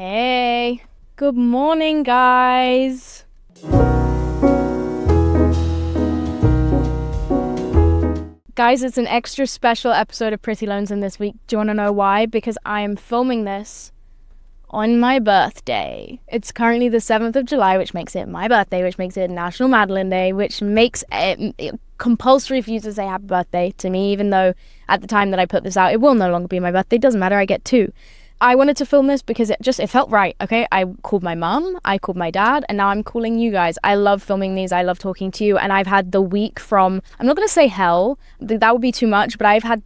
Hey, good morning, guys. Guys, it's an extra special episode of Pretty Lonesome this week. Do you want to know why? Because I am filming this on my birthday. It's currently the 7th of July, which makes it my birthday, which makes it National Madeline Day, which makes it compulsory for you to say happy birthday to me, even though at the time that I put this out, it will no longer be my birthday. Doesn't matter, I get two. I wanted to film this because it felt right, okay? I called my mum, I called my dad, and now I'm calling you guys. I love filming these, I love talking to you, and I've had the week from, I'm not gonna say hell, that would be too much, but I've had,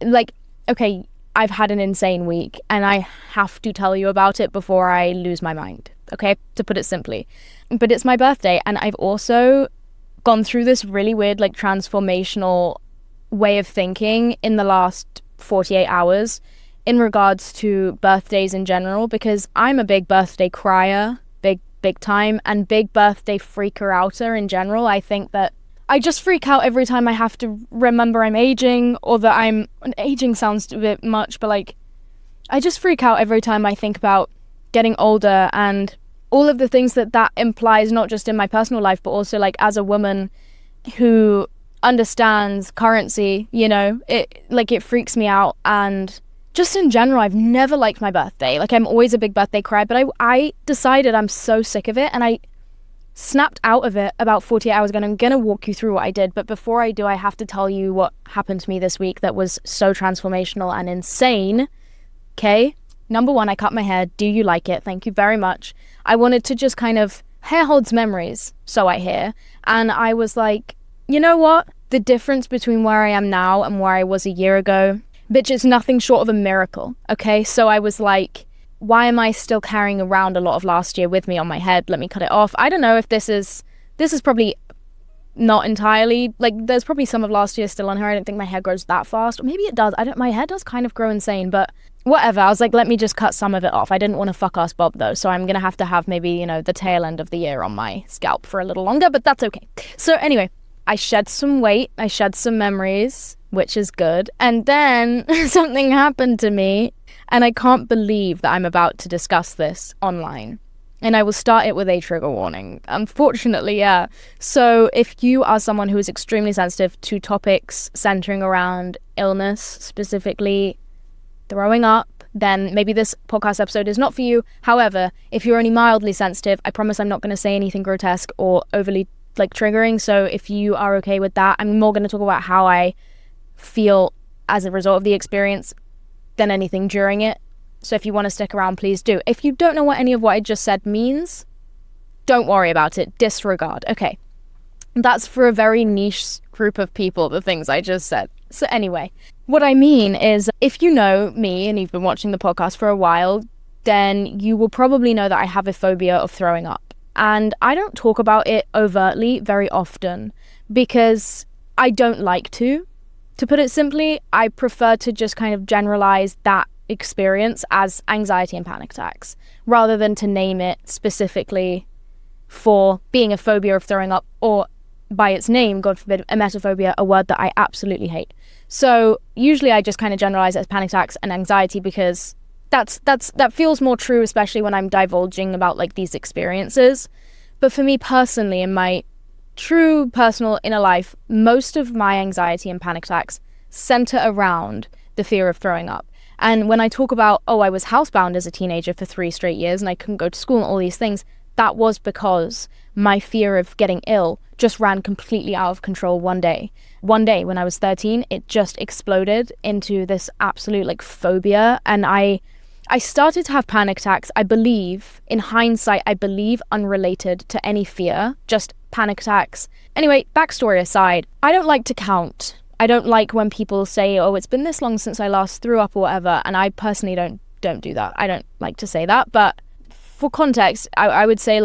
I've had an insane week, and I have to tell you about it before I lose my mind, okay? To put it simply. But it's my birthday, and I've also gone through this really weird, transformational way of thinking in the last 48 hours in regards to birthdays in general, because I'm a big birthday crier, big time, and big birthday freaker-outer in general. I think that I just freak out every time I have to remember I'm aging, or that aging sounds a bit much, but I just freak out every time I think about getting older and all of the things that implies, not just in my personal life, but also as a woman who understands currency, it freaks me out. And just in general, I've never liked my birthday. I'm always a big birthday crier, but I decided I'm so sick of it, and I snapped out of it about 48 hours ago, and I'm gonna walk you through what I did. But before I do, I have to tell you what happened to me this week that was so transformational and insane. Okay? Number one, I cut my hair. Do you like it? Thank you very much. I wanted to just hair holds memories, so I hear. And I was like, you know what? The difference between where I am now and where I was a year ago, bitch, it's nothing short of a miracle, okay? So I was like, why am I still carrying around a lot of last year with me on my head? Let me cut it off. I don't know if this is probably not entirely, there's probably some of last year still on here. I don't think my hair grows that fast. Or maybe it does. My hair does kind of grow insane, but whatever. I was like, let me just cut some of it off. I didn't want to fuck ass Bob though, so I'm going to have maybe, the tail end of the year on my scalp for a little longer, but that's okay. So anyway, I shed some weight. I shed some memories, which is good. And then something happened to me, and I can't believe that I'm about to discuss this online. And I will start it with a trigger warning. Unfortunately, yeah. So if you are someone who is extremely sensitive to topics centering around illness, specifically throwing up, then maybe this podcast episode is not for you. However, if you're only mildly sensitive, I promise I'm not going to say anything grotesque or overly triggering. So if you are okay with that, I'm more going to talk about how I feel as a result of the experience than anything during it. So if you want to stick around, please do. If you don't know what any of what I just said means, don't worry about it. Disregard. Okay. That's for a very niche group of people, the things I just said. So anyway, what I mean is, if you know me and you've been watching the podcast for a while, then you will probably know that I have a phobia of throwing up. And I don't talk about it overtly very often because I don't like to. To put it simply, I prefer to just generalize that experience as anxiety and panic attacks, rather than to name it specifically for being a phobia of throwing up, or by its name, God forbid, emetophobia, a word that I absolutely hate. So usually I just generalize it as panic attacks and anxiety because that feels more true, especially when I'm divulging about these experiences. But for me personally, in my true personal inner life, most of my anxiety and panic attacks center around the fear of throwing up. And when I talk about, I was housebound as a teenager for 3 straight years and I couldn't go to school and all these things, that was because my fear of getting ill just ran completely out of control one day. One day when I was 13, it just exploded into this absolute phobia, and I started to have panic attacks, I believe, in hindsight, unrelated to any fear, just panic attacks. Anyway, backstory aside, I don't like to count. I don't like when people say, it's been this long since I last threw up or whatever, and I personally don't do that. I don't like to say that, but for context, I would say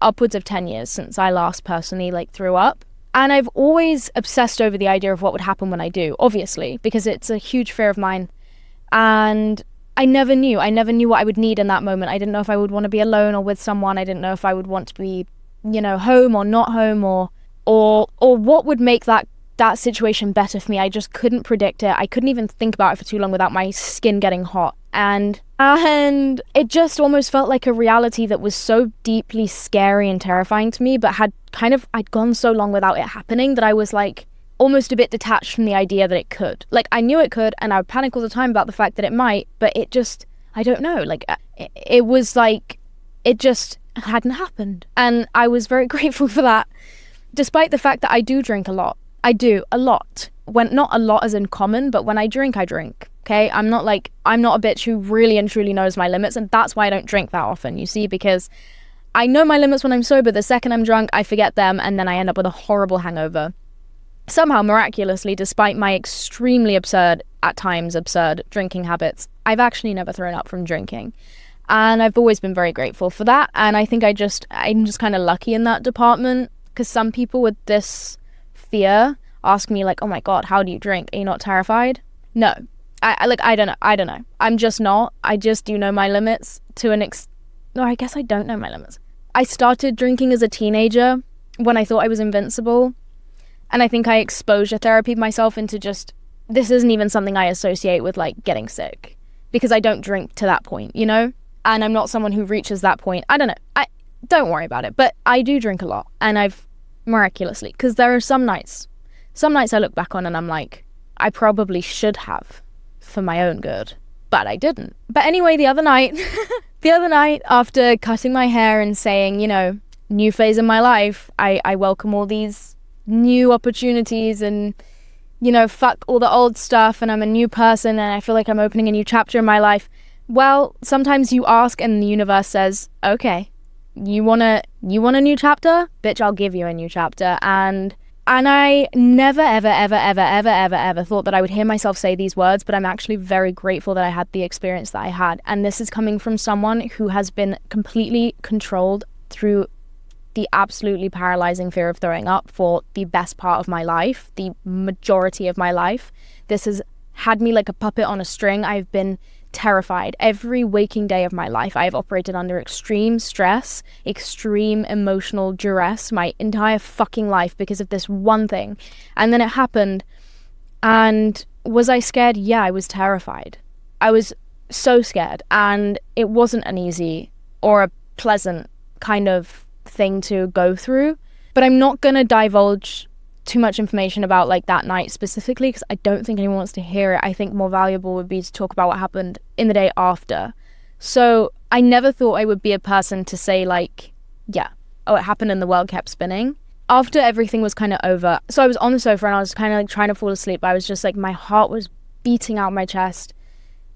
upwards of 10 years since I last personally threw up. And I've always obsessed over the idea of what would happen when I do, obviously, because it's a huge fear of mine. And I never knew what I would need in that moment. I didn't know if I would want to be alone or with someone. I didn't know if I would want to be, home or not home, or what would make that situation better for me. I just couldn't predict it. I couldn't even think about it for too long without my skin getting hot. And it just almost felt like a reality that was so deeply scary and terrifying to me, but I'd gone so long without it happening that I was like almost a bit detached from the idea that it could. Like, I knew it could, and I would panic all the time about the fact that it might, but it just, I don't know, like, it was like, it just hadn't happened. And I was very grateful for that, despite the fact that I do drink a lot. I do, a lot. When, not a lot as in common, but when I drink, okay? I'm not a bitch who really and truly knows my limits, and that's why I don't drink that often, you see, because I know my limits when I'm sober. The second I'm drunk, I forget them, and then I end up with a horrible hangover. Somehow, miraculously, despite my extremely absurd drinking habits, I've actually never thrown up from drinking. And I've always been very grateful for that. And I think I'm just kind of lucky in that department, because some people with this fear ask me like, oh my God, how do you drink? Are you not terrified? No. I don't know. I'm just not. I just do know my limits to an No, I guess I don't know my limits. I started drinking as a teenager when I thought I was invincible. And I think I exposure therapied myself into just, this isn't even something I associate with like getting sick, because I don't drink to that point, you know? And I'm not someone who reaches that point. I don't know. Don't worry about it. But I do drink a lot, and I've miraculously, because there are some nights I look back on and I'm like, I probably should have for my own good, but I didn't. But anyway, the other night after cutting my hair and saying, you know, new phase in my life, I welcome all these new opportunities and, you know, fuck all the old stuff, and I'm a new person and I feel like I'm opening a new chapter in my life. Well, sometimes you ask and the universe says, okay, you want a new chapter? Bitch, I'll give you a new chapter. And I never, ever thought that I would hear myself say these words, but I'm actually very grateful that I had the experience that I had. And this is coming from someone who has been completely controlled through the absolutely paralyzing fear of throwing up for the best part of my life, the majority of my life. This has had me like a puppet on a string. I've been terrified every waking day of my life. I have operated under extreme stress, extreme emotional duress my entire fucking life because of this one thing. And then it happened. And was I scared? Yeah, I was terrified. I was so scared. And it wasn't an easy or a pleasant kind of thing to go through. But I'm not going to divulge too much information about like that night specifically, because I don't think anyone wants to hear it. I think more valuable would be to talk about what happened in the day after. So I never thought I would be a person to say like, yeah, oh, it happened and the world kept spinning. After everything was kind of over, so I was on the sofa and I was kind of like trying to fall asleep. I was just like, my heart was beating out my chest,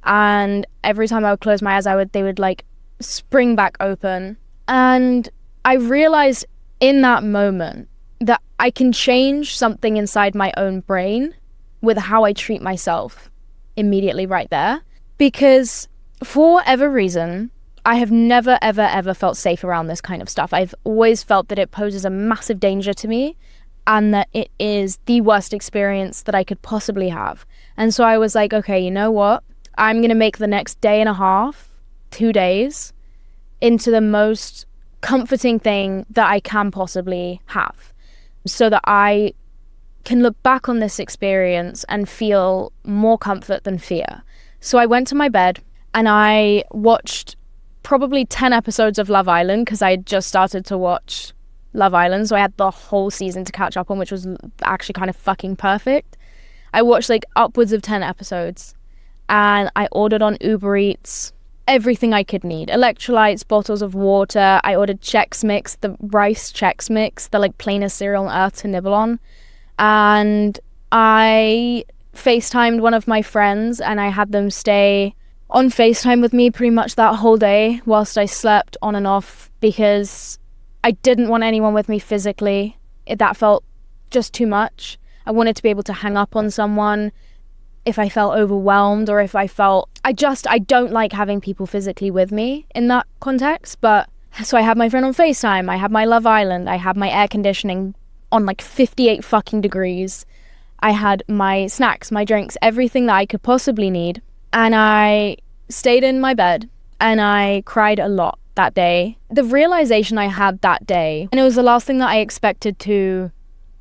and every time I would close my eyes, they would like spring back open. And I realized in that moment that I can change something inside my own brain with how I treat myself immediately right there. Because for whatever reason, I have never, ever felt safe around this kind of stuff. I've always felt that it poses a massive danger to me and that it is the worst experience that I could possibly have. And so I was like, okay, you know what? I'm going to make the next day and a half, 2 days, into the most comforting thing that I can possibly have, so that I can look back on this experience and feel more comfort than fear. So I went to my bed and I watched probably 10 episodes of Love Island, because I had just started to watch Love Island, so I had the whole season to catch up on, which was actually kind of fucking perfect. I watched like upwards of 10 episodes, and I ordered on Uber Eats everything I could need. Electrolytes, bottles of water. I ordered Chex Mix, the rice Chex Mix, the like plainest cereal on earth to nibble on. And I FaceTimed one of my friends, and I had them stay on FaceTime with me pretty much that whole day whilst I slept on and off, because I didn't want anyone with me physically. That felt just too much. I wanted to be able to hang up on someone if I felt overwhelmed, or if I felt, I don't like having people physically with me in that context. But so I had my friend on FaceTime, I had my Love Island, I had my air conditioning on like 58 fucking degrees. I had my snacks, my drinks, everything that I could possibly need. And I stayed in my bed and I cried a lot that day. The realization I had that day, and it was the last thing that I expected to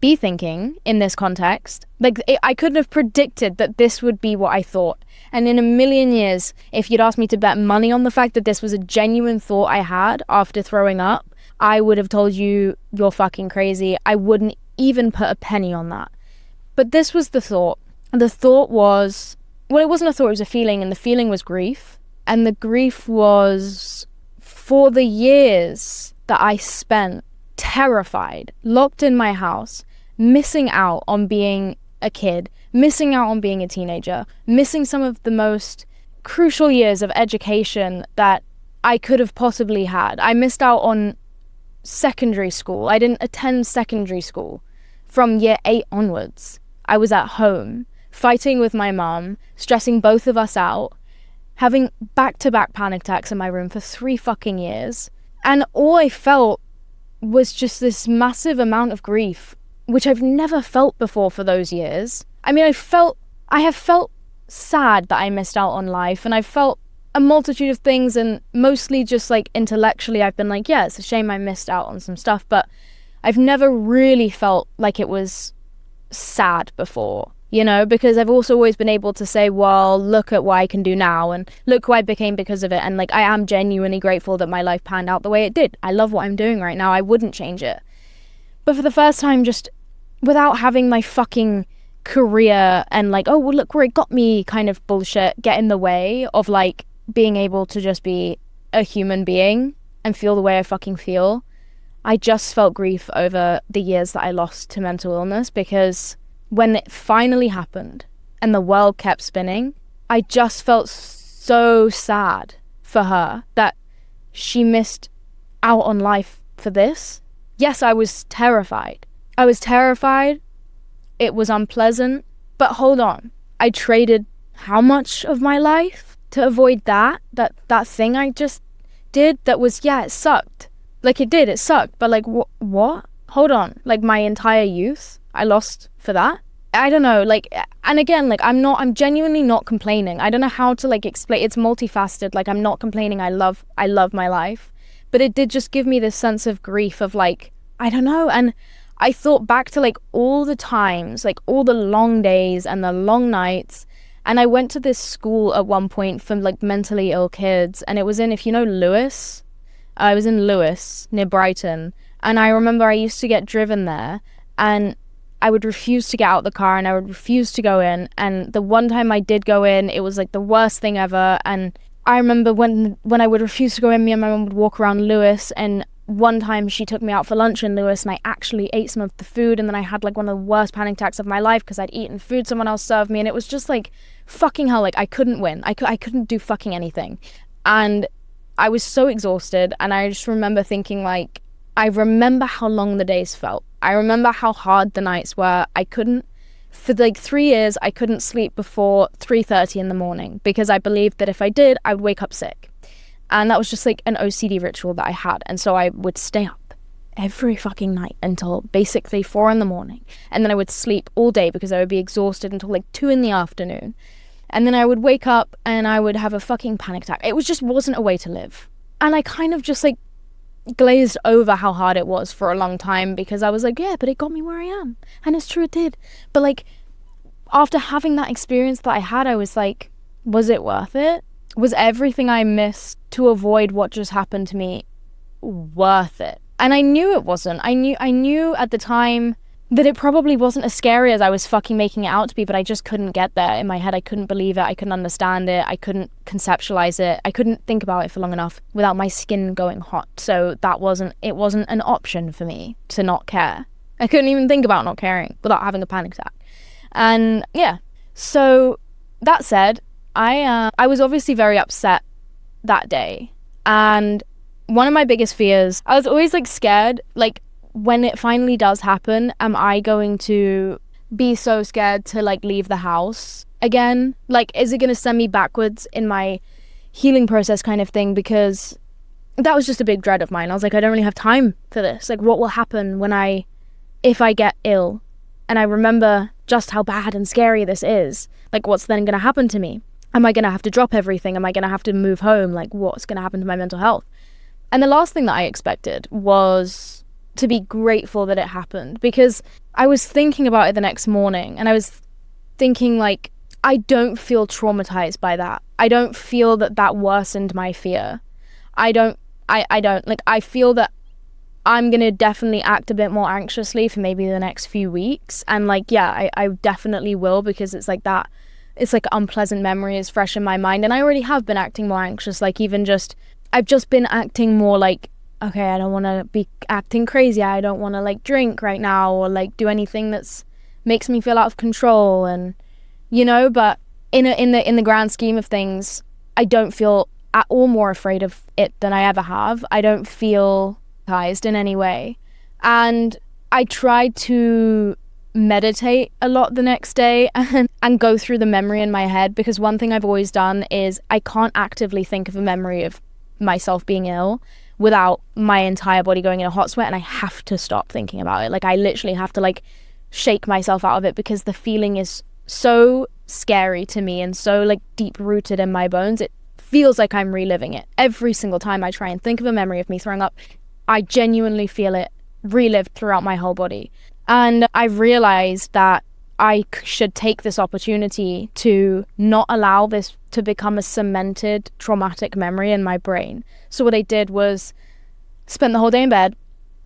be thinking in this context. Like, I couldn't have predicted that this would be what I thought. And in a million years, if you'd asked me to bet money on the fact that this was a genuine thought I had after throwing up, I would have told you, you're fucking crazy. I wouldn't even put a penny on that. But this was the thought. The thought was, well, it wasn't a thought, it was a feeling, and the feeling was grief. And the grief was for the years that I spent terrified, locked in my house, missing out on being a kid, missing out on being a teenager, missing some of the most crucial years of education that I could have possibly had. I missed out on secondary school. I didn't attend secondary school from year 8 onwards. I was at home, fighting with my mum, stressing both of us out, having back-to-back panic attacks in my room for 3 fucking years. And all I felt was just this massive amount of grief, which I've never felt before for those years. I mean, I have felt sad that I missed out on life, and I've felt a multitude of things, and mostly just like intellectually I've been like, yeah, it's a shame I missed out on some stuff, but I've never really felt like it was sad before, you know, because I've also always been able to say, well, look at what I can do now, and look who I became because of it, and like I am genuinely grateful that my life panned out the way it did. I love what I'm doing right now. I wouldn't change it. But for the first time, just without having my fucking career and like, oh, well, look where it got me kind of bullshit get in the way of like being able to just be a human being and feel the way I fucking feel, I just felt grief over the years that I lost to mental illness, because when it finally happened and the world kept spinning, I just felt so sad for her that she missed out on life for this. Yes, I was terrified. It was unpleasant. But hold on. I traded how much of my life to avoid that thing I just did that was, yeah, it sucked. Like it sucked. But like, what? Hold on. Like my entire youth, I lost for that? I don't know, like, and again, like, I'm genuinely not complaining. I don't know how to, like, explain. It's multifaceted. Like, I'm not complaining. I love my life. But it did just give me this sense of grief of, like, I don't know. And I thought back to, like, all the times, like, all the long days and the long nights. And I went to this school at one point for, like, mentally ill kids. And it was in, if you know Lewis, I was in Lewis, near Brighton. And I remember I used to get driven there. And I would refuse to get out the car, and I would refuse to go in. And the one time I did go in, it was like the worst thing ever. And I remember when I would refuse to go in, me and my mum would walk around Lewis. And one time she took me out for lunch in Lewis, and I actually ate some of the food. And then I had like one of the worst panic attacks of my life because I'd eaten food someone else served me. And it was just like, fucking hell, like I couldn't win. I couldn't do fucking anything. And I was so exhausted. And I just remember thinking, like, I remember how long the days felt. I remember how hard the nights were. For like 3 years, I couldn't sleep before 3:30 in the morning because I believed that if I did, I would wake up sick. And that was just like an OCD ritual that I had. And so I would stay up every fucking night until basically 4 in the morning. And then I would sleep all day because I would be exhausted until like 2 in the afternoon. And then I would wake up and I would have a fucking panic attack. It just wasn't a way to live. And I kind of just like glazed over how hard it was for a long time because I was like, yeah, but it got me where I am. And it's true, it did. But like, after having that experience that I had, I was like, was it worth it? Was everything I missed to avoid what just happened to me worth it? And I knew it wasn't. I knew at the time that it probably wasn't as scary as I was fucking making it out to be, but I just couldn't get there in my head. I couldn't believe it. I couldn't understand it. I couldn't conceptualize it. I couldn't think about it for long enough without my skin going hot. So it wasn't an option for me to not care. I couldn't even think about not caring without having a panic attack. And yeah, so that said, I was obviously very upset that day. And one of my biggest fears, I was always like scared, like, when it finally does happen, am I going to be so scared to like leave the house again? Like, is it going to send me backwards in my healing process kind of thing? Because that was just a big dread of mine. I was like, I don't really have time for this. Like, what will happen if I get ill? And I remember just how bad and scary this is. Like, what's then going to happen to me? Am I going to have to drop everything? Am I going to have to move home? Like, what's going to happen to my mental health? And the last thing that I expected was to be grateful that it happened, because I was thinking about it the next morning and I was thinking, like, I don't feel traumatized by that. I don't feel that worsened my fear. I don't. Like, I feel that I'm going to definitely act a bit more anxiously for maybe the next few weeks. And like, yeah, I definitely will, because it's like that. It's like unpleasant memory is fresh in my mind. And I already have been acting more anxious. Like, I've just been acting more like, okay, I don't want to be acting crazy. I don't want to like drink right now or like do anything that's makes me feel out of control. And, you know, but in the grand scheme of things, I don't feel at all more afraid of it than I ever have. I don't feel traumatized in any way. And I tried to meditate a lot the next day and go through the memory in my head, because one thing I've always done is I can't actively think of a memory of myself being ill without my entire body going in a hot sweat, and I have to stop thinking about it. Like, I literally have to like shake myself out of it, because the feeling is so scary to me and so like deep rooted in my bones. It feels like I'm reliving it every single time I try and think of a memory of me throwing up. I genuinely feel it relived throughout my whole body. And I've realized that I should take this opportunity to not allow this to become a cemented traumatic memory in my brain. So what I did was spend the whole day in bed,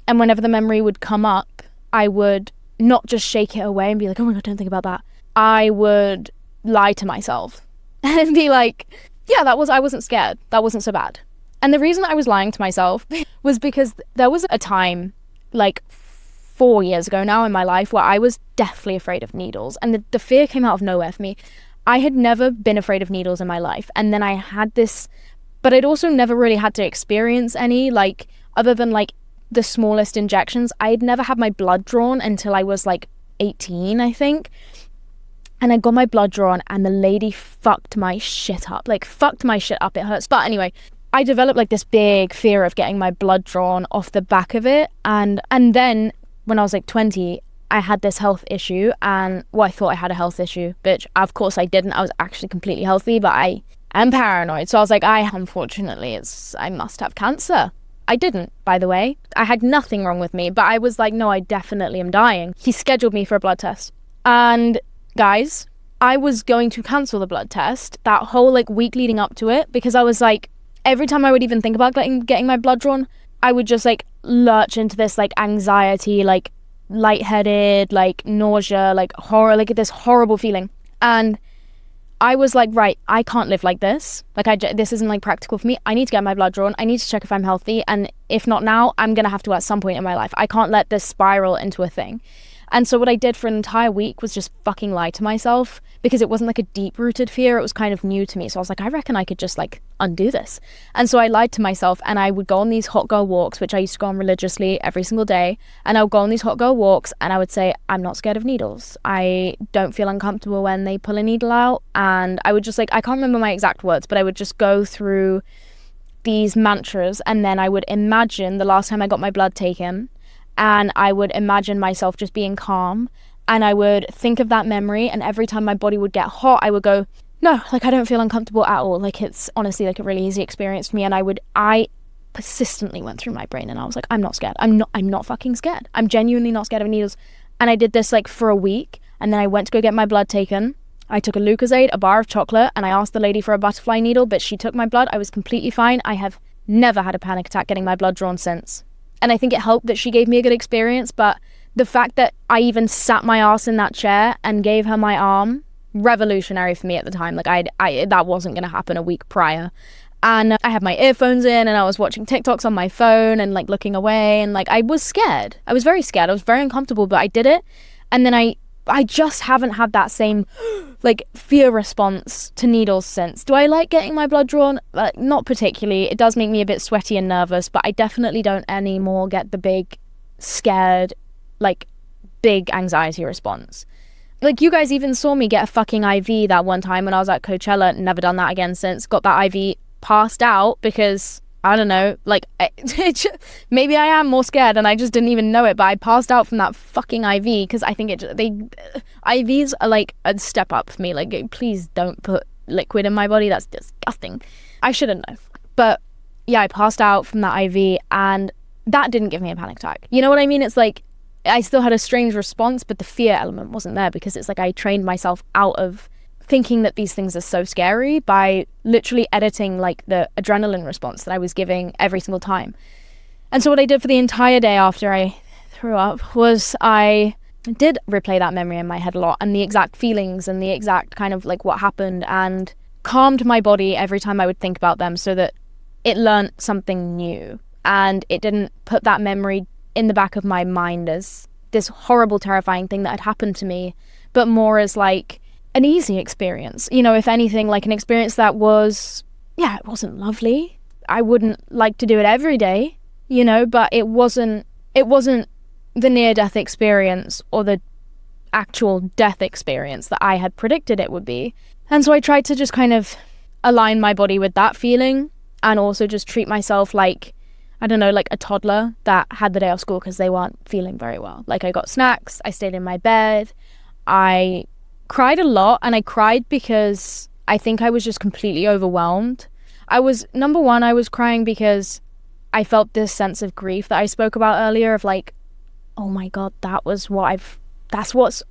and whenever the memory would come up, I would not just shake it away and be like, oh my God, don't think about that. I would lie to myself and be like, yeah, I wasn't scared. That wasn't so bad. And the reason that I was lying to myself was because there was a time, like 4 years ago now in my life, where I was deathly afraid of needles, and the fear came out of nowhere for me. I had never been afraid of needles in my life, and then I had this, but I'd also never really had to experience any, like, other than like the smallest injections. I'd never had my blood drawn until I was like 18, I think. And I got my blood drawn, and the lady fucked my shit up. Like, fucked my shit up. It hurts. But anyway, I developed like this big fear of getting my blood drawn off the back of it. And then when I was like 20, I had this health issue, and well, I thought I had a health issue, bitch. Of course I didn't. I was actually completely healthy, but I am paranoid. So I was like, unfortunately, I must have cancer. I didn't, by the way. I had nothing wrong with me, but I was like, no, I definitely am dying. He scheduled me for a blood test. And guys, I was going to cancel the blood test that whole like week leading up to it, because I was like, every time I would even think about getting my blood drawn, I would just like lurch into this like anxiety, like lightheaded, like nausea, like horror, like this horrible feeling. And I was like, right, I can't live like this. Like, this isn't like practical for me. I need to get my blood drawn. I need to check if I'm healthy. And if not now, I'm going to have to at some point in my life. I can't let this spiral into a thing. And so what I did for an entire week was just fucking lie to myself, because it wasn't like a deep-rooted fear. It was kind of new to me. So I was like, I reckon I could just like undo this. And so I lied to myself, and I would go on these hot girl walks, which I used to go on religiously every single day. And I would go on these hot girl walks, and I would say, I'm not scared of needles. I don't feel uncomfortable when they pull a needle out. And I would just like, I can't remember my exact words, but I would just go through these mantras. And then I would imagine the last time I got my blood taken, and I would imagine myself just being calm, and I would think of that memory, and every time my body would get hot, I would go, no, like, I don't feel uncomfortable at all. Like, it's honestly like a really easy experience for me. And I persistently went through my brain, and I was like, I'm not scared. I'm not fucking scared. I'm genuinely not scared of needles. And I did this like for a week, and then I went to go get my blood taken. I took a Lucozade, a bar of chocolate, and I asked the lady for a butterfly needle, but she took my blood. I was completely fine. I have never had a panic attack getting my blood drawn since. And I think it helped that she gave me a good experience, but the fact that I even sat my ass in that chair and gave her my arm, revolutionary for me at the time. Like, I that wasn't going to happen a week prior. And I had my earphones in, and I was watching TikToks on my phone and like looking away, and like I was scared. I was very scared. I was very uncomfortable, but I did it. And then I just haven't had that same like fear response to needles since. Do I like getting my blood drawn? Not particularly. It does make me a bit sweaty and nervous, but I definitely don't anymore get the big scared, like big anxiety response. Like, you guys even saw me get a fucking IV that one time when I was at Coachella. Never done that again since. Got that IV, passed out because, I don't know, like, maybe I am more scared and I just didn't even know it, but I passed out from that fucking IV because I think IVs are like a step up for me. Like, please don't put liquid in my body. That's disgusting. I shouldn't know. But yeah, I passed out from that IV, and that didn't give me a panic attack. You know what I mean? It's like I still had a strange response, but the fear element wasn't there, because it's like I trained myself out of thinking that these things are so scary by literally editing like the adrenaline response that I was giving every single time. And so what I did for the entire day after I threw up was I did replay that memory in my head a lot, and the exact feelings and the exact kind of like what happened, and calmed my body every time I would think about them, so that it learned something new and it didn't put that memory in the back of my mind as this horrible, terrifying thing that had happened to me, but more as like an easy experience. You know, if anything, like an experience that was, yeah, it wasn't lovely. I wouldn't like to do it every day, you know, but it wasn't the near-death experience or the actual death experience that I had predicted it would be. And so I tried to just kind of align my body with that feeling, and also just treat myself like, I don't know, like a toddler that had the day off school because they weren't feeling very well. Like, I got snacks, I stayed in my bed, I cried a lot, and I cried because I think I was just completely overwhelmed. I was crying because I felt this sense of grief that I spoke about earlier, of like, oh my God, that's what's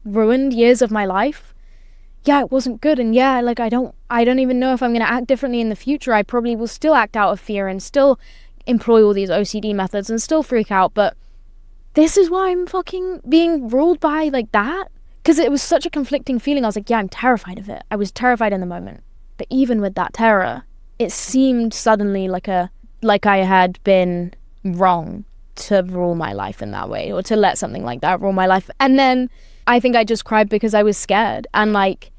ruined years of my life. Yeah, it wasn't good, and yeah, like I don't even know if I'm going to act differently in the future. I probably will still act out of fear and still employ all these OCD methods and still freak out, but this is why I'm fucking being ruled by like that. Because it was such a conflicting feeling. I was like, yeah, I'm terrified of it. I was terrified in the moment. But even with that terror, it seemed suddenly like I had been wrong to rule my life in that way, or to let something like that rule my life. And then I think I just cried because I was scared. And like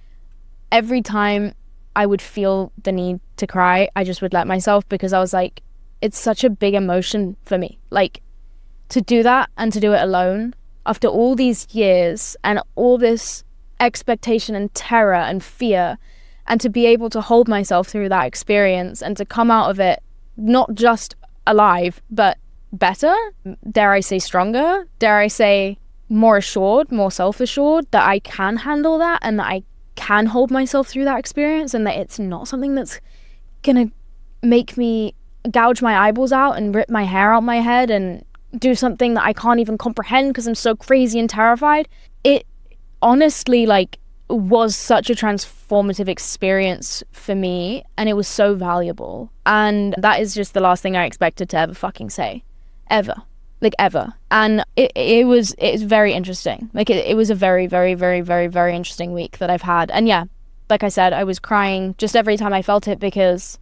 every time I would feel the need to cry, I just would let myself, because I was like, it's such a big emotion for me. Like, to do that and to do it alone after all these years and all this expectation and terror and fear, and to be able to hold myself through that experience and to come out of it not just alive, but better, dare I say stronger, dare I say more assured, more self-assured that I can handle that, and that I can hold myself through that experience, and that it's not something that's gonna make me gouge my eyeballs out and rip my hair out my head and do something that I can't even comprehend because I'm so crazy and terrified. It honestly like was such a transformative experience for me, and it was so valuable. And that is just the last thing I expected to ever fucking say, ever. And it's very interesting. Like it was a very, very, very, very, very interesting week that I've had. And yeah, like I said, I was crying just every time I felt it, because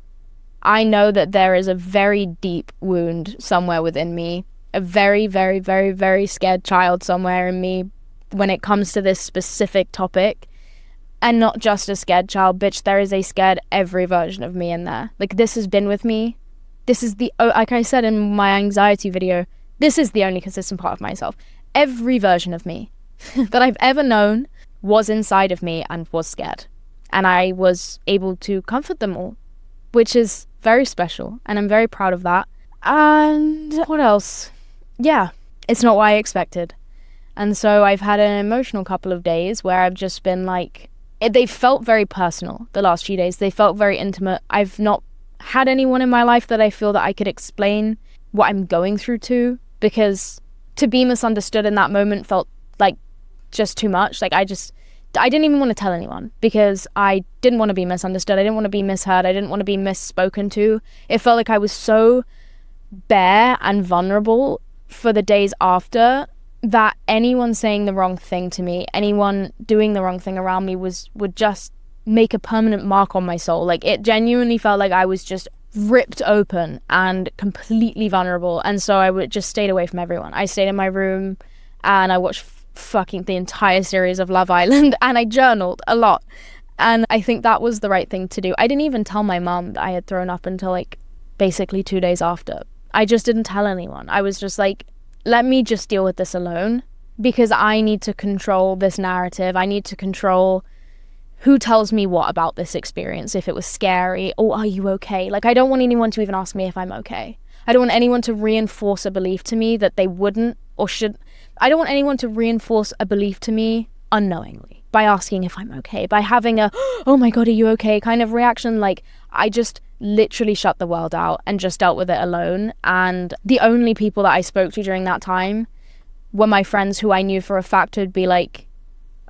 I know that there is a very deep wound somewhere within me, a very, very, very, very scared child somewhere in me when it comes to this specific topic. And not just a scared child, bitch, there is a scared every version of me in there. Like, this has been with me. This is like I said in my anxiety video, this is the only consistent part of myself. Every version of me that I've ever known was inside of me and was scared. And I was able to comfort them all, which is very special. And I'm very proud of that. And what else? Yeah, it's not what I expected. And so I've had an emotional couple of days where I've just been like, they felt very personal the last few days. They felt very intimate. I've not had anyone in my life that I feel that I could explain what I'm going through to, because to be misunderstood in that moment felt like just too much. Like I didn't even want to tell anyone, because I didn't want to be misunderstood. I didn't want to be misheard. I didn't want to be misspoken to. It felt like I was so bare and vulnerable for the days after that anyone saying the wrong thing to me, anyone doing the wrong thing around me would just make a permanent mark on my soul. Like, it genuinely felt like I was just ripped open and completely vulnerable. And so I would just stayed away from everyone. I stayed in my room and I watched fucking the entire series of Love Island, and I journaled a lot. And I think that was the right thing to do. I didn't even tell my mum that I had thrown up until like basically 2 days after. I just didn't tell anyone. I was just like, let me just deal with this alone, because I need to control this narrative. I need to control who tells me what about this experience, if it was scary, or are you okay? Like, I don't want anyone to even ask me if I'm okay. I don't want anyone to reinforce a belief to me that they wouldn't or should. I don't want anyone to reinforce a belief to me unknowingly by asking if I'm okay, by having a, oh my God, are you okay kind of reaction. Like, I just literally shut the world out and just dealt with it alone. And the only people that I spoke to during that time were my friends who I knew for a fact would be like,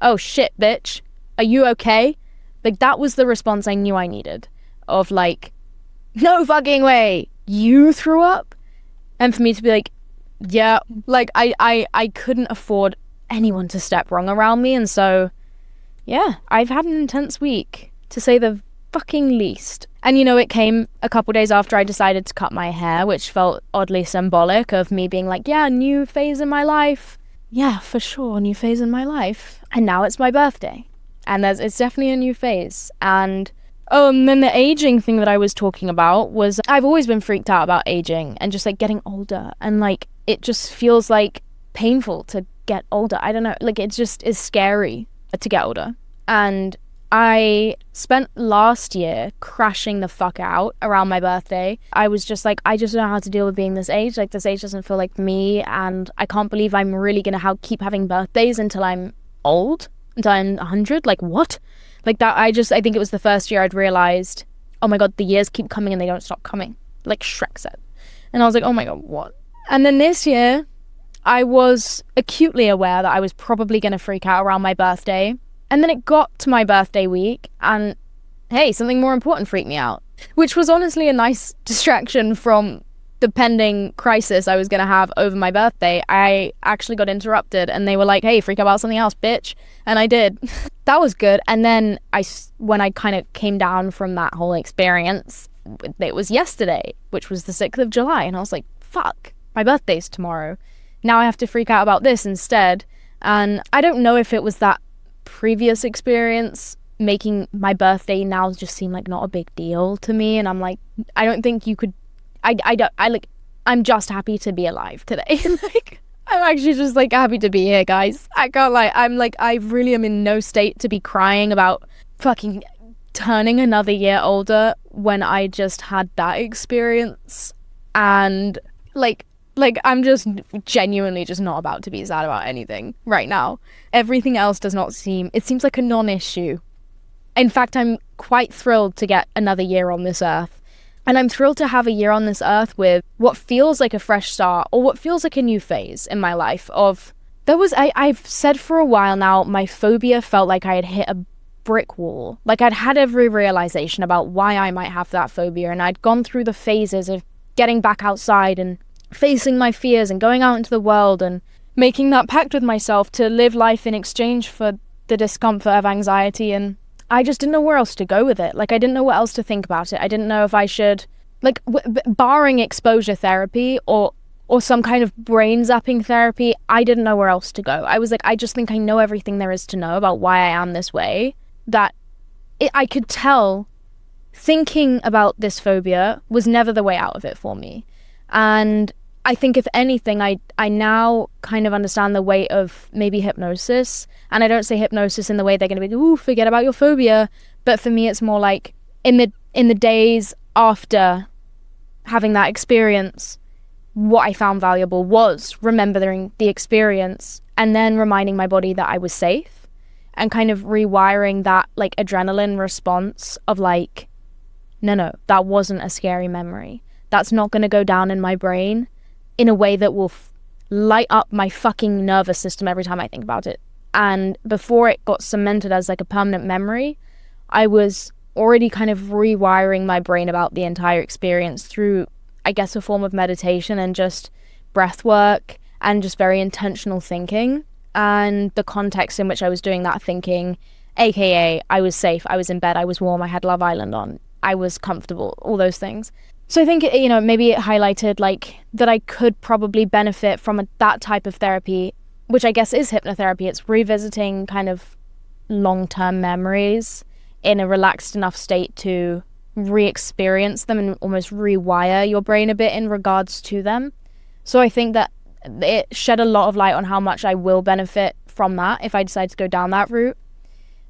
oh shit, bitch, are you okay? Like, that was the response I knew I needed, of like, no fucking way, you threw up? And for me to be like, yeah, like I couldn't afford anyone to step wrong around me. And so, yeah, I've had an intense week, to say the fucking least. And you know, it came a couple days after I decided to cut my hair, which felt oddly symbolic of me being like, yeah, new phase in my life. Yeah, for sure, new phase in my life. And now it's my birthday. And it's definitely a new phase. And then the aging thing that I was talking about was, I've always been freaked out about aging and just like getting older. And like, it just feels like painful to get older. I don't know, like it just is scary to get older. And I spent last year crashing the fuck out around my birthday. I was just like, I just don't know how to deal with being this age. Like, this age doesn't feel like me. And I can't believe I'm really going to keep having birthdays until I'm old. Until I'm 100, like what? Like that, I think it was the first year I'd realized, oh my god, the years keep coming and they don't stop coming, like Shrek said. And I was like, oh my god, what? And then this year, I was acutely aware that I was probably going to freak out around my birthday. And then it got to my birthday week, and hey, something more important freaked me out, which was honestly a nice distraction from the pending crisis I was going to have over my birthday. I actually got interrupted and they were like, hey, freak out about something else, bitch. And I did. That was good. And then when I kind of came down from that whole experience, it was yesterday, which was the 6th of July. And I was like, fuck, my birthday's tomorrow. Now I have to freak out about this instead. And I don't know if it was that previous experience making my birthday now just seem like not a big deal to me. And I'm like, I don't think you could, I'm just happy to be alive today. Like, I'm actually just like happy to be here, guys. I can't lie. I really am in no state to be crying about fucking turning another year older when I just had that experience. And like I'm just genuinely just not about to be sad about anything right now. Everything else seems like a non-issue. In fact, I'm quite thrilled to get another year on this earth. And I'm thrilled to have a year on this earth with what feels like a fresh start, or what feels like a new phase in my life. I've said for a while now, my phobia felt like I had hit a brick wall. Like I'd had every realization about why I might have that phobia, and I'd gone through the phases of getting back outside and facing my fears and going out into the world and making that pact with myself to live life in exchange for the discomfort of anxiety. And I just didn't know where else to go with it. Like, I didn't know what else to think about it. I didn't know if I should, like, barring exposure therapy or some kind of brain zapping therapy, I didn't know where else to go. I was like, I just think I know everything there is to know about why I am this way. I could tell thinking about this phobia was never the way out of it for me. And I think if anything, I now kind of understand the weight of maybe hypnosis. And I don't say hypnosis in the way they're going to be, ooh, forget about your phobia. But for me, it's more like in the days after having that experience, what I found valuable was remembering the experience and then reminding my body that I was safe, and kind of rewiring that like adrenaline response of like, no, that wasn't a scary memory. That's not going to go down in my brain in a way that will light up my fucking nervous system every time I think about it. And before it got cemented as like a permanent memory, I was already kind of rewiring my brain about the entire experience through, I guess, a form of meditation and just breath work and just very intentional thinking. And the context in which I was doing that thinking, aka I was safe, I was in bed, I was warm, I had Love Island on, I was comfortable, all those things. So I think, maybe it highlighted like that I could probably benefit from that type of therapy, which I guess is hypnotherapy. It's revisiting kind of long-term memories in a relaxed enough state to re-experience them and almost rewire your brain a bit in regards to them. So I think that it shed a lot of light on how much I will benefit from that if I decide to go down that route.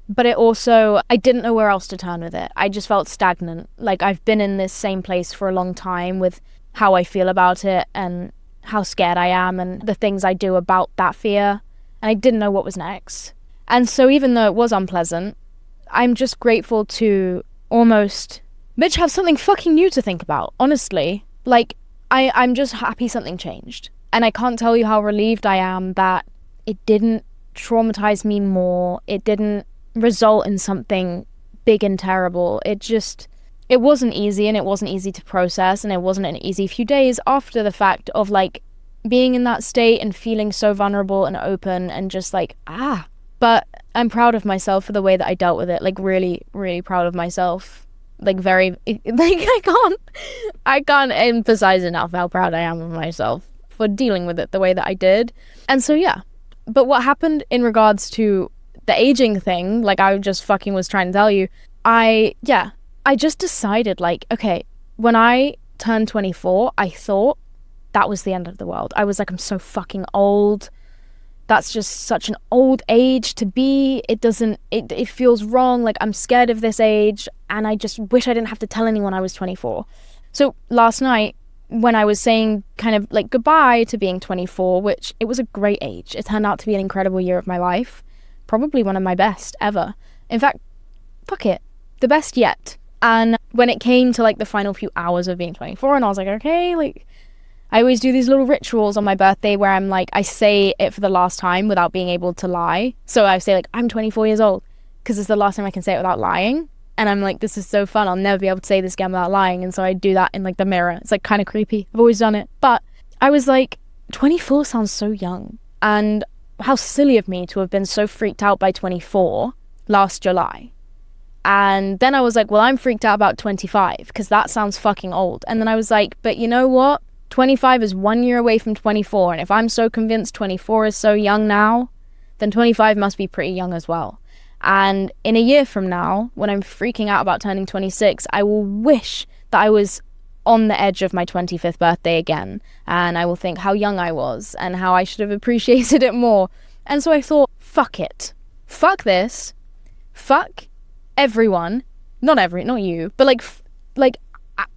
But it also, I didn't know where else to turn with it. I just felt stagnant. Like I've been in this same place for a long time with how I feel about it and how scared I am and the things I do about that fear. And I didn't know what was next. And so even though it was unpleasant, I'm just grateful to almost bitch, have something fucking new to think about, honestly. Like, I'm just happy something changed. And I can't tell you how relieved I am that it didn't traumatize me more. It didn't result in something big and terrible. It wasn't easy, and it wasn't easy to process, and it wasn't an easy few days after the fact of, like, being in that state and feeling so vulnerable and open and just like, But I'm proud of myself for the way that I dealt with it. Like, really, really proud of myself. Like, very, like, I can't emphasize enough how proud I am of myself for dealing with it the way that I did. And so, yeah. But what happened in regards to the aging thing, like I just fucking was trying to tell you, I just decided, like, okay, when I turned 24, I thought that was the end of the world. I was like, I'm so fucking old. That's just such an old age to be. It feels wrong. Like, I'm scared of this age, and I just wish I didn't have to tell anyone I was 24. So last night, when I was saying kind of like goodbye to being 24, which it was a great age. It turned out to be an incredible year of my life. Probably one of my best ever. In fact, fuck it, the best yet. And when it came to like the final few hours of being 24, and I was like, okay, like, I always do these little rituals on my birthday where I'm like, I say it for the last time without being able to lie. So I say like, I'm 24 years old, because it's the last time I can say it without lying. And I'm like, this is so fun. I'll never be able to say this again without lying. And so I do that in like the mirror. It's like kind of creepy. I've always done it. But I was like, 24 sounds so young. And how silly of me to have been so freaked out by 24 last July. And then I was like, well, I'm freaked out about 25 because that sounds fucking old. And then I was like, but you know what? 25 is 1 year away from 24. And if I'm so convinced 24 is so young now, then 25 must be pretty young as well. And in a year from now, when I'm freaking out about turning 26, I will wish that I was on the edge of my 25th birthday again. And I will think how young I was and how I should have appreciated it more. And so I thought, fuck it. Fuck this. Fuck everyone. Not you, but like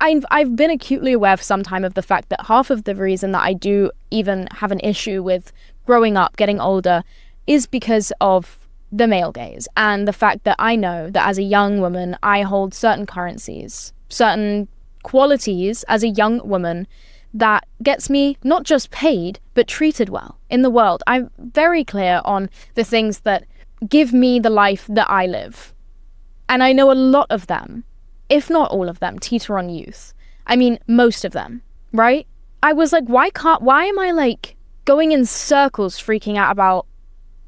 I've been acutely aware for some time of the fact that half of the reason that I do even have an issue with growing up, getting older, is because of the male gaze, and the fact that I know that as a young woman, I hold certain currencies, certain qualities as a young woman that gets me not just paid, but treated well in the world. I'm very clear on the things that give me the life that I live. And I know a lot of them, if not all of them, teeter on youth. I mean, most of them, right? I was like, why am I like going in circles freaking out about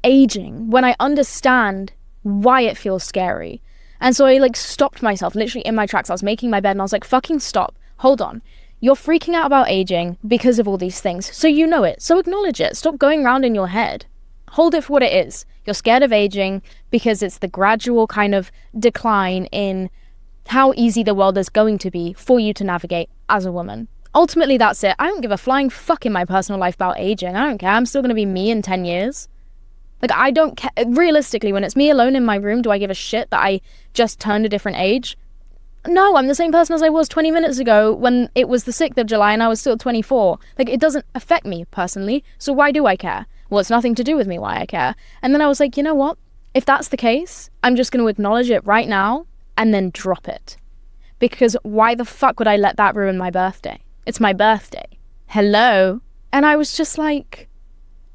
aging when I understand why it feels scary? And so I like stopped myself literally in my tracks. I was making my bed and I was like, fucking stop. Hold on. You're freaking out about aging because of all these things. So you know it. So acknowledge it. Stop going around in your head. Hold it for what it is. You're scared of aging because it's the gradual kind of decline in how easy the world is going to be for you to navigate as a woman. Ultimately, that's it. I don't give a flying fuck in my personal life about aging. I don't care. I'm still going to be me in 10 years. Like, I don't care. Realistically, when it's me alone in my room, do I give a shit that I just turned a different age? No, I'm the same person as I was 20 minutes ago when it was the 6th of July and I was still 24. Like, it doesn't affect me personally, so why do I care? Well, it's nothing to do with me why I care. And then I was like, you know what? If that's the case, I'm just going to acknowledge it right now and then drop it. Because why the fuck would I let that ruin my birthday? It's my birthday. Hello? And I was just like,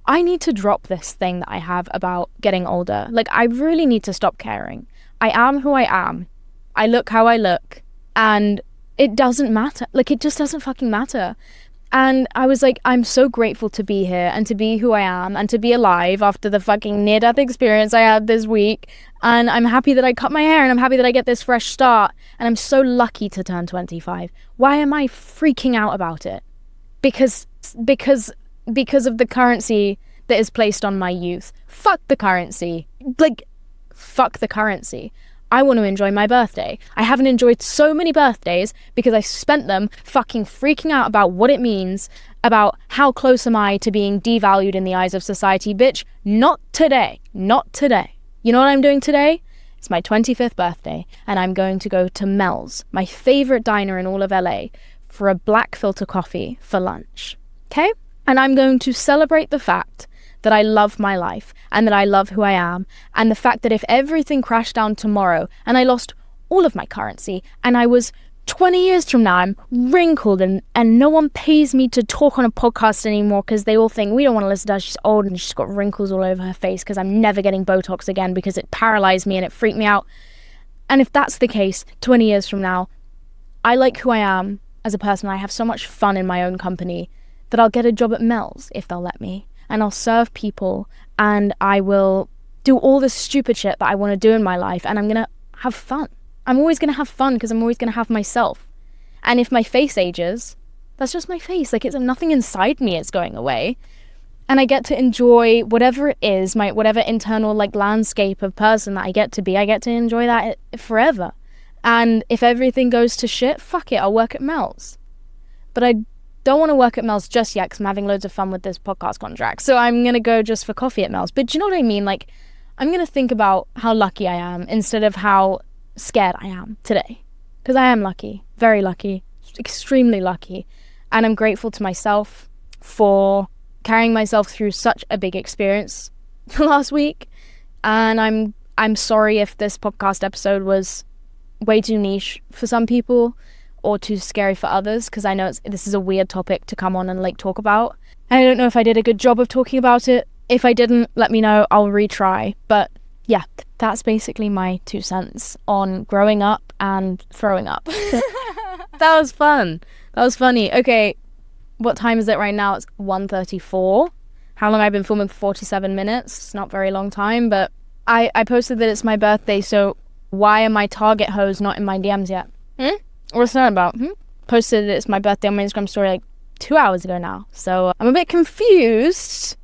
I need to drop this thing that I have about getting older. Like, I really need to stop caring. I am who I am. I look how I look. And it doesn't matter. Like, it just doesn't fucking matter. And I was like, I'm so grateful to be here and to be who I am and to be alive after the fucking near-death experience I had this week. And I'm happy that I cut my hair and I'm happy that I get this fresh start. And I'm so lucky to turn 25. Why am I freaking out about it? Because of the currency that is placed on my youth. Fuck the currency. Like, fuck the currency. I want to enjoy my birthday. I haven't enjoyed so many birthdays because I spent them fucking freaking out about what it means, about how close am I to being devalued in the eyes of society. Bitch, not today. Not today. You know what I'm doing today? It's my 25th birthday and I'm going to go to Mel's, my favorite diner in all of LA, for a black filter coffee for lunch. Okay? And I'm going to celebrate the fact that I love my life and that I love who I am, and the fact that if everything crashed down tomorrow and I lost all of my currency, and I was 20 years from now, I'm wrinkled and no one pays me to talk on a podcast anymore because they all think we don't want to listen to her, she's old and she's got wrinkles all over her face because I'm never getting Botox again because it paralyzed me and it freaked me out. And if that's the case, 20 years from now, I like who I am as a person. I have so much fun in my own company that I'll get a job at Mel's if they'll let me. And I'll serve people and I will do all the stupid shit that I want to do in my life, and I'm going to have fun. I'm always going to have fun because I'm always going to have myself. And if my face ages, that's just my face. Like, it's nothing inside me is going away. And I get to enjoy whatever it is, my whatever internal like landscape of person that I get to be. I get to enjoy that forever. And if everything goes to shit, fuck it, I'll work at Mel's. But I don't want to work at Mel's just yet because I'm having loads of fun with this podcast contract. So I'm going to go just for coffee at Mel's. But do you know what I mean? Like, I'm going to think about how lucky I am instead of how scared I am today, because I am lucky, very lucky, extremely lucky, and I'm grateful to myself for carrying myself through such a big experience last week. And I'm sorry if this podcast episode was way too niche for some people or too scary for others, because I know this is a weird topic to come on and like talk about, and I don't know if I did a good job of talking about it. If I didn't, let me know, I'll retry. But yeah, that's basically my 2 cents on growing up and throwing up. That was fun. That was funny. Okay, what time is it right now? It's 1:34. How long I've been filming? 47 minutes. It's not very long time, but I posted that it's my birthday, so why are my Target hoes not in my DMs yet? What's that about? Posted that it's my birthday on my Instagram story like 2 hours ago now, so I'm a bit confused.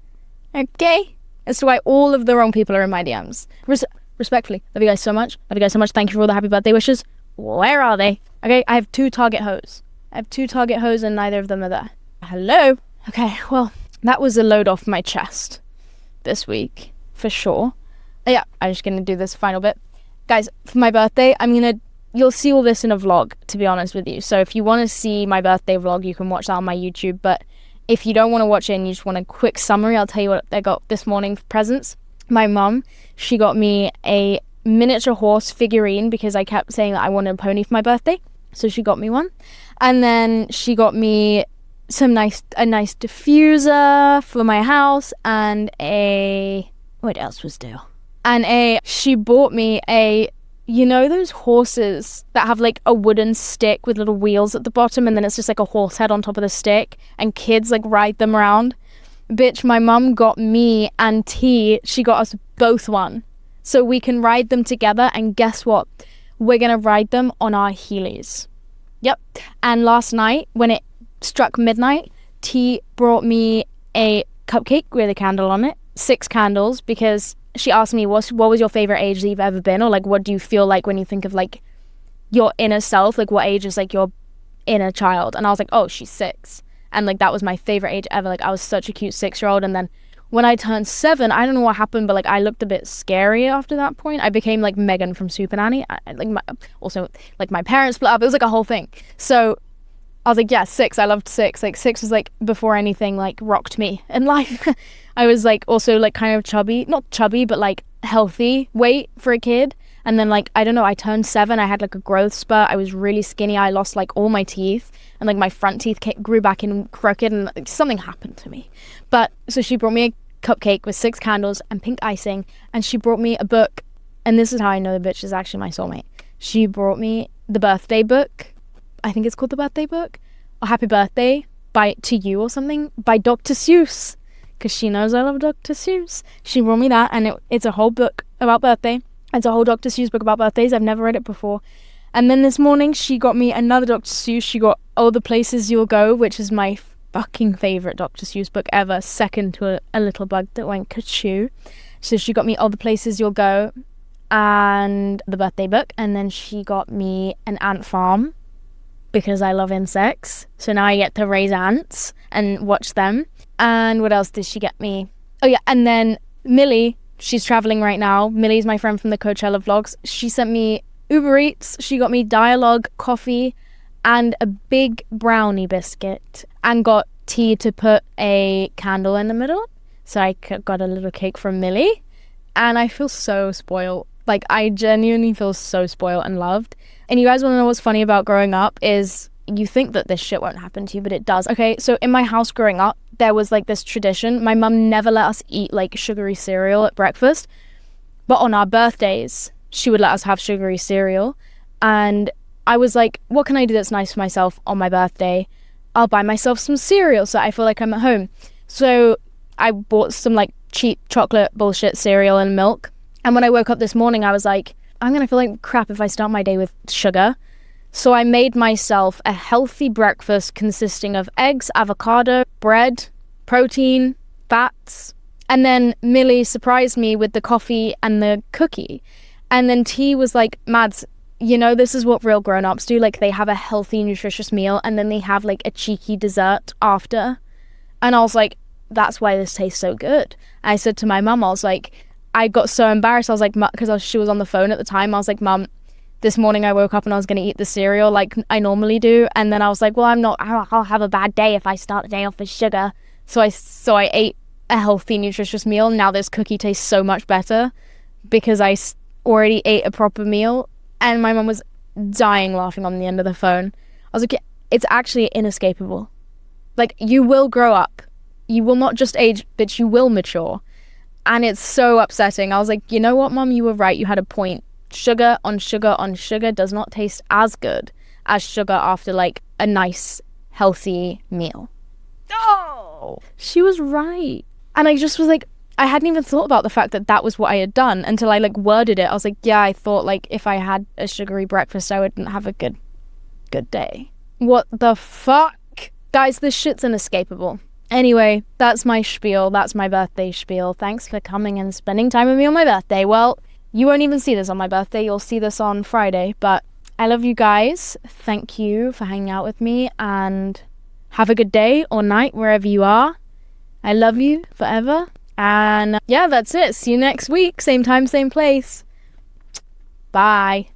Okay? As to why all of the wrong people are in my DMs. Respectfully, love you guys so much. Love you guys so much. Thank you for all the happy birthday wishes. Where are they? Okay, I have 2 Target hoes. And neither of them are there. Hello? Okay, well, that was a load off my chest this week, for sure. Yeah, I'm just gonna do this final bit. Guys, for my birthday, you'll see all this in a vlog, to be honest with you. So if you want to see my birthday vlog, you can watch that on my YouTube, but if you don't want to watch it and you just want a quick summary, I'll tell you what I got this morning for presents. My mum, she got me a miniature horse figurine because I kept saying that I wanted a pony for my birthday. So she got me one. And then she got me a nice diffuser for my house and what else was due? She bought me you know those horses that have like a wooden stick with little wheels at the bottom and then it's just like a horse head on top of the stick and kids like ride them around? Bitch, my mum got me and T, she got us both one. So we can ride them together, and guess what? We're gonna ride them on our Heelys. Yep. And last night, when it struck midnight, T brought me a cupcake with a candle on it, 6 candles, because she asked me, what was your favorite age that you've ever been? Or like, what do you feel like when you think of like your inner self? Like, what age is like your inner child? And I was like, oh, she's 6. And like, that was my favorite age ever. Like, I was such a cute 6-year-old. And then when I turned 7, I don't know what happened, but like, I looked a bit scary after that point. I became like Megan from Super Nanny. My parents split up. It was like a whole thing. So I was like, yeah, 6. I loved 6. Like 6 was like before anything like rocked me in life. I was like also like kind of chubby, not chubby, but like healthy weight for a kid. And then like, I don't know, I turned 7. I had like a growth spurt. I was really skinny. I lost like all my teeth and like my front teeth grew back in crooked and like, something happened to me. But so she brought me a cupcake with 6 candles and pink icing, and she brought me a book. And this is how I know the bitch is actually my soulmate. She brought me the birthday book. I think it's called the birthday book, or Happy Birthday to You or something, by Dr. Seuss, because she knows I love Dr. Seuss. She brought me that, and it's a whole book about birthday. It's a whole Dr. Seuss book about birthdays. I've never read it before. And then this morning she got me another Dr. Seuss. She got All the Places You'll Go, which is my fucking favorite Dr. Seuss book ever, second to a little bug that went ka-choo. So she got me All the Places You'll Go and the birthday book, and then she got me an ant farm because I love insects. So now I get to raise ants and watch them. And what else did she get me? Oh yeah, and then Millie, she's traveling right now. Millie's my friend from the Coachella vlogs. She sent me Uber Eats. She got me Dialogue coffee and a big brownie biscuit, and got T to put a candle in the middle. So I got a little cake from Millie, and I feel so spoiled. Like, I genuinely feel so spoiled and loved. And you guys want to know what's funny about growing up is you think that this shit won't happen to you, but it does. Okay, so in my house growing up, there was like this tradition. My mum never let us eat like sugary cereal at breakfast, but on our birthdays, she would let us have sugary cereal. And I was like, what can I do that's nice for myself on my birthday? I'll buy myself some cereal so I feel like I'm at home. So I bought some like cheap chocolate bullshit cereal and milk. And when I woke up this morning, I was like, I'm going to feel like crap if I start my day with sugar. So I made myself a healthy breakfast consisting of eggs, avocado, bread, protein, fats. And then Millie surprised me with the coffee and the cookie. And then T was like, Mads, you know, this is what real grown-ups do. Like, they have a healthy, nutritious meal and then they have like a cheeky dessert after. And I was like, that's why this tastes so good. I said to my mum, I was like, I got so embarrassed. I was like, because she was on the phone at the time. I was like, Mum, this morning I woke up and I was going to eat the cereal like I normally do. And then I was like, well, I'll have a bad day if I start the day off with sugar. So I ate a healthy, nutritious meal. Now this cookie tastes so much better because I already ate a proper meal. And my mum was dying laughing on the end of the phone. I was like, it's actually inescapable. Like, you will grow up. You will not just age, bitch, you will mature. And it's so upsetting. I was like, you know what, Mum? You were right. You had a point. Sugar on sugar on sugar does not taste as good as sugar after, like, a nice, healthy meal. Oh! She was right. And I just was like, I hadn't even thought about the fact that that was what I had done until I, like, worded it. I was like, yeah, I thought, like, if I had a sugary breakfast, I wouldn't have a good day. What the fuck? Guys, this shit's inescapable. Anyway, that's my spiel. That's my birthday spiel. Thanks for coming and spending time with me on my birthday. Well, you won't even see this on my birthday. You'll see this on Friday. But I love you guys. Thank you for hanging out with me. And have a good day or night wherever you are. I love you forever. And yeah, that's it. See you next week. Same time, same place. Bye.